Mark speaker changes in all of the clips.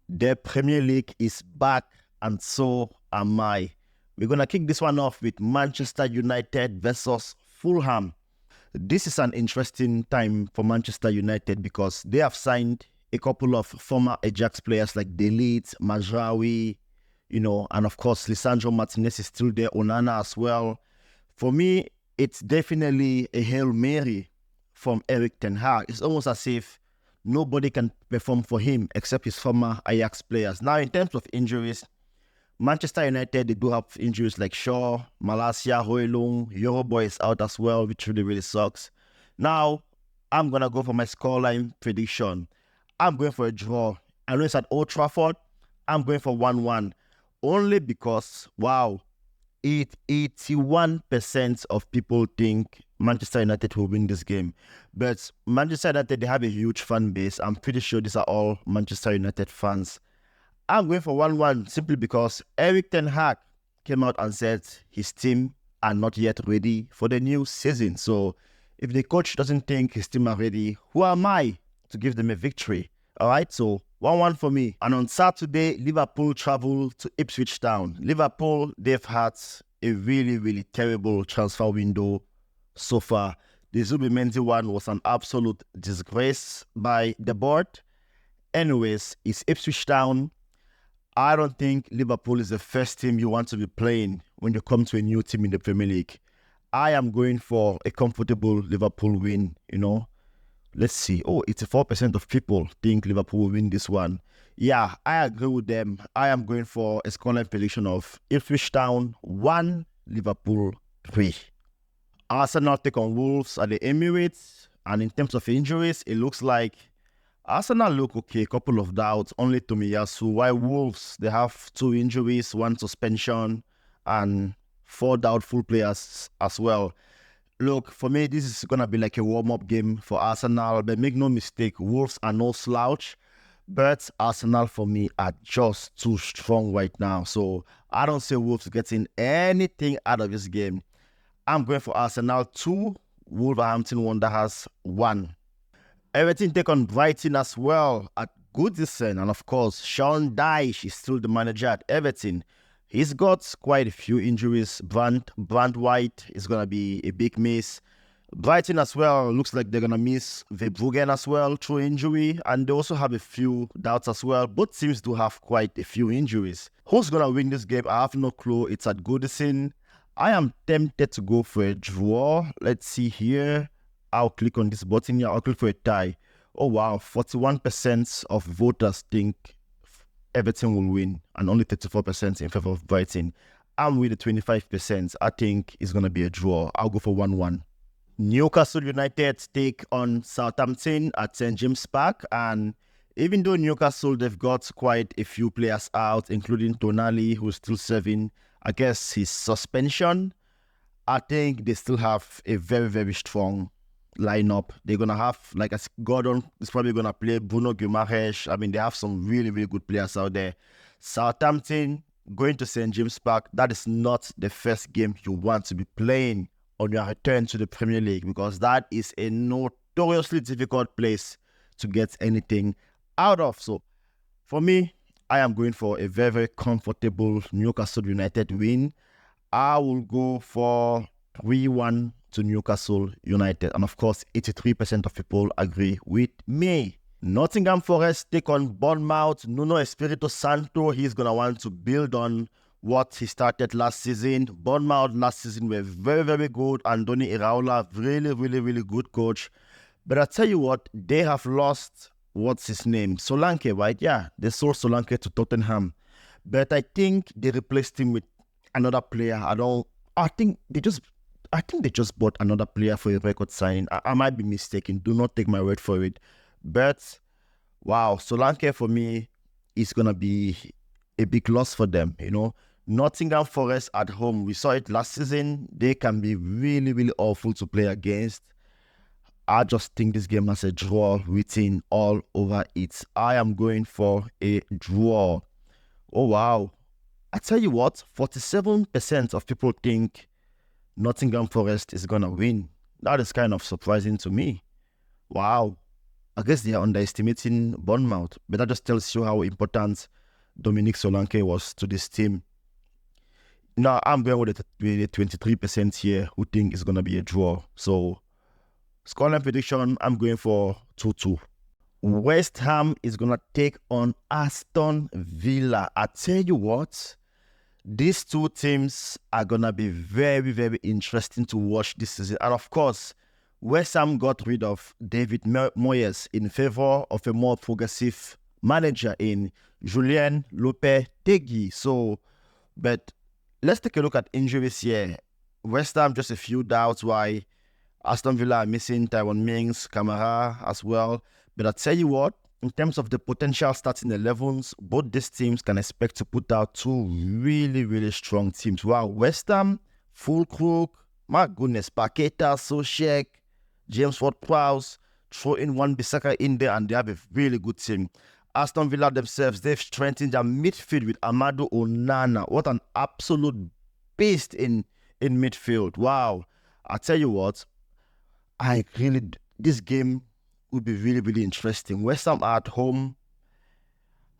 Speaker 1: The Premier League is back, and so am I. We're going to kick this one off with Manchester United versus Fulham. This is an interesting time for Manchester United because they have signed a couple of former Ajax players like De Ligt, Mazraoui, and of course, Lisandro Martinez is still there, Onana as well. For me, it's definitely a Hail Mary from Erik ten Hag. It's almost as if nobody can perform for him except his former Ajax players. Now, in terms of injuries, Manchester United, they do have injuries like Shaw, Malacia, Højlund, Euroboy is out as well, which really sucks. Now, I'm going to go for my scoreline prediction. I'm going for a draw. I know it's at Old Trafford. I'm going for 1-1. Only because, wow, 81% of people think Manchester United will win this game. But Manchester United, they have a huge fan base. I'm pretty sure these are all Manchester United fans. I'm going for 1-1 simply because Erik ten Hag came out and said his team are not yet ready for the new season. So if the coach doesn't think his team are ready, who am I to give them a victory? All right, so 1-1 for me. And on Saturday, Liverpool travel to Ipswich Town. Liverpool, they've had a really terrible transfer window so far. The Zubimendi one was an absolute disgrace by the board. Anyways, it's Ipswich Town. I don't think Liverpool is the first team you want to be playing when you come to a new team in the Premier League. I am going for a comfortable Liverpool win, Let's see. 84% of people think Liverpool will win this one. Yeah, I agree with them. I am going for a scoreline prediction of Ipswich Town 1, Liverpool 3. Arsenal take on Wolves at the Emirates. And in terms of injuries, it looks like Arsenal look okay. A couple of doubts, only Tomiyasu. While Wolves, they have 2 injuries, 1 suspension, and 4 doubtful players as well. Look, for me, this is going to be like a warm-up game for Arsenal. But make no mistake, Wolves are no slouch. But Arsenal, for me, are just too strong right now. So I don't see Wolves getting anything out of this game. I'm going for Arsenal 2, Wolverhampton Wanderers 1. Everton take on Brighton as well at Goodison. And of course, Sean Dyche is still the manager at Everton. He's got quite a few injuries. Brand White is going to be a big miss. Brighton as well, looks like they're going to miss Verbruggen as well through injury. And they also have a few doubts as well. Both teams do have quite a few injuries. Who's going to win this game? I have no clue. It's at Goodison. I am tempted to go for a draw. Let's see here. I'll click on this button here. I'll click for a tie. Oh, wow. 41% of voters think Everton will win and only 34% in favor of Brighton. I'm with the 25%. I think it's going to be a draw. I'll go for 1-1. Newcastle United take on Southampton at St. James Park. And even though Newcastle, they've got quite a few players out, including Tonali, who's still serving, I guess, his suspension, I think they still have a very strong lineup. They're going to have, like Gordon is probably going to play, Bruno Guimaraes. I mean, they have some really good players out there. Southampton going to St. James Park, that is not the first game you want to be playing on your return to the Premier League because that is a notoriously difficult place to get anything out of. So, for me, I am going for a very comfortable Newcastle United win. I will go for 3-1 to Newcastle United. And of course, 83% of people agree with me. Nottingham Forest take on Bournemouth. Nuno Espirito Santo, he's going to want to build on what he started last season. Bournemouth last season were very good. Andoni Iraola, really good coach. But I tell you what, they have lost, what's his name? Solanke, right? Yeah, they sold Solanke to Tottenham. But I think they replaced him with another player. I think they just bought another player for a record signing. I might be mistaken. Do not take my word for it. But, wow, Solanke for me is going to be a big loss for them, Nottingham Forest at home, we saw it last season. They can be really awful to play against. I just think this game has a draw written all over it. I am going for a draw. Oh, wow. I tell you what, 47% of people think Nottingham Forest is going to win. That is kind of surprising to me. Wow. I guess they are underestimating Bournemouth, but that just tells you how important Dominic Solanke was to this team. Now, I'm going with the 23% here who think it's going to be a draw. So, scoreline prediction, I'm going for 2-2. West Ham is going to take on Aston Villa. I tell you what, these two teams are going to be very, very interesting to watch this season. And of course, West Ham got rid of David Moyes in favor of a more progressive manager in Julien Lopetegui. So, but let's take a look at injuries here. West Ham, just a few doubts why Aston Villa are missing Tyrone Mings, Kamara as well. But I tell you what, in terms of the potential starting 11s, both these teams can expect to put out two really, really strong teams. Wow, West Ham, Fulkrug, my goodness, Paqueta, Soucek, James Ward-Prowse, throw in Wan-Bissaka in there, and they have a really good team. Aston Villa themselves, they've strengthened their midfield with Amadou Onana. What an absolute beast in midfield. Wow. I tell you what, this game would be really, really interesting. West Ham are at home.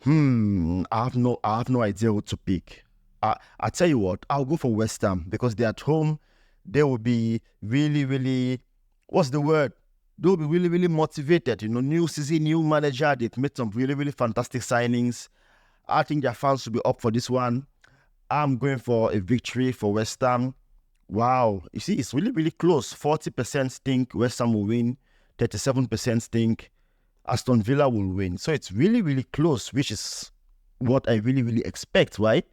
Speaker 1: I have no idea what to pick. I tell you what, I'll go for West Ham because they're at home. They will be really, really, what's the word? They'll be really, really motivated. You know, new season, new manager. They've made some really, really fantastic signings. I think their fans will be up for this one. I'm going for a victory for West Ham. Wow. You see, it's really, really close. 40% think West Ham will win. 37% think Aston Villa will win. So it's really, really close, which is what I really, really expect, right?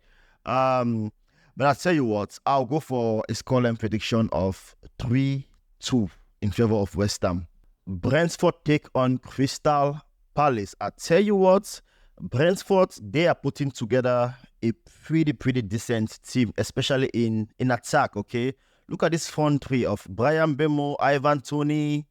Speaker 1: But I'll tell you what, I'll go for a scoreline prediction of 3-2 in favor of West Ham. Brentford take on Crystal Palace. I tell you what, Brentford, they are putting together a pretty decent team, especially in attack, okay? Look at this front three of Brian Bemo, Ivan Toney,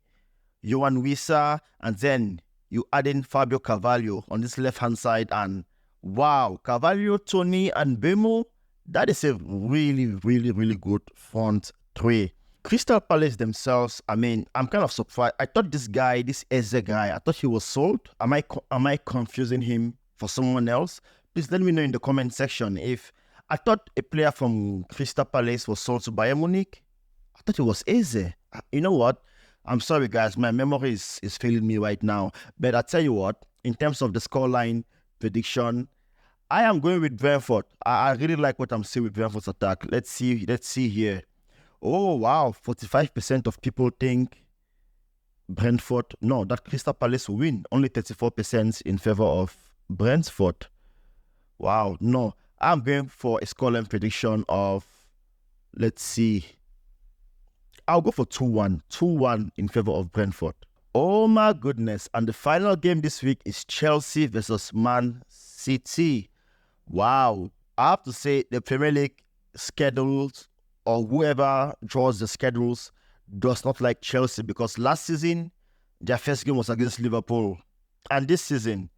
Speaker 1: Johan Wissa, and then you add in Fabio Carvalho on this left-hand side, and wow, Carvalho, Toney, and Bemo, that is a really, really, really good front three. Crystal Palace themselves, I mean, I'm kind of surprised. I thought this Eze guy, I thought he was sold. Am I confusing him for someone else? Please let me know in the comment section if I thought a player from Crystal Palace was sold to Bayern Munich. I thought it was Eze. You know what? I'm sorry, guys. My memory is failing me right now. But I tell you what, in terms of the scoreline prediction, I am going with Brentford. I really like what I'm seeing with Brentford's attack. Let's see here. Oh, wow. 45% of people think that Crystal Palace will win. Only 34% in favor of Brentford. Wow. No, I'm going for a scoreline prediction of, let's see. I'll go for 2-1. 2-1 in favor of Brentford. Oh, my goodness. And the final game this week is Chelsea versus Man City. Wow. I have to say the Premier League schedules, or whoever draws the schedules, does not like Chelsea because last season, their first game was against Liverpool. And this season,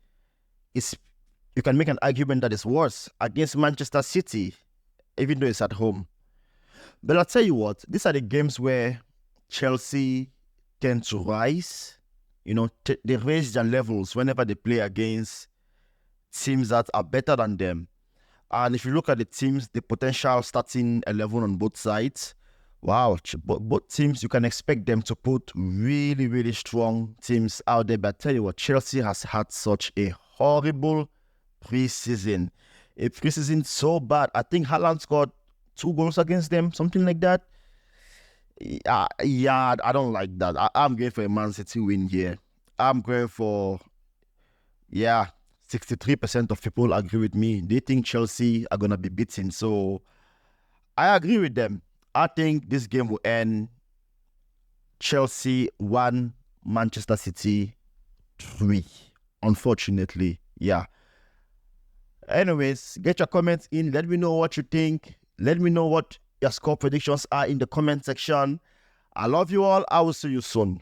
Speaker 1: you can make an argument that it's worse against Manchester City, even though it's at home. But I'll tell you what, these are the games where Chelsea tend to rise. You know, they raise their levels whenever they play against teams that are better than them. And if you look at the teams, the potential starting 11 on both sides, wow, both teams, you can expect them to put really, really strong teams out there. But I tell you what, Chelsea has had such a horrible preseason. A preseason so bad. I think Haaland scored 2 goals against them, something like that. Yeah, I don't like that. I'm going for a Man City win here. I'm going for, 63% of people agree with me. They think Chelsea are going to be beaten. So I agree with them. I think this game will end Chelsea 1, Manchester City 3. Unfortunately, yeah. Anyways, get your comments in. Let me know what you think. Let me know what your score predictions are in the comment section. I love you all. I will see you soon.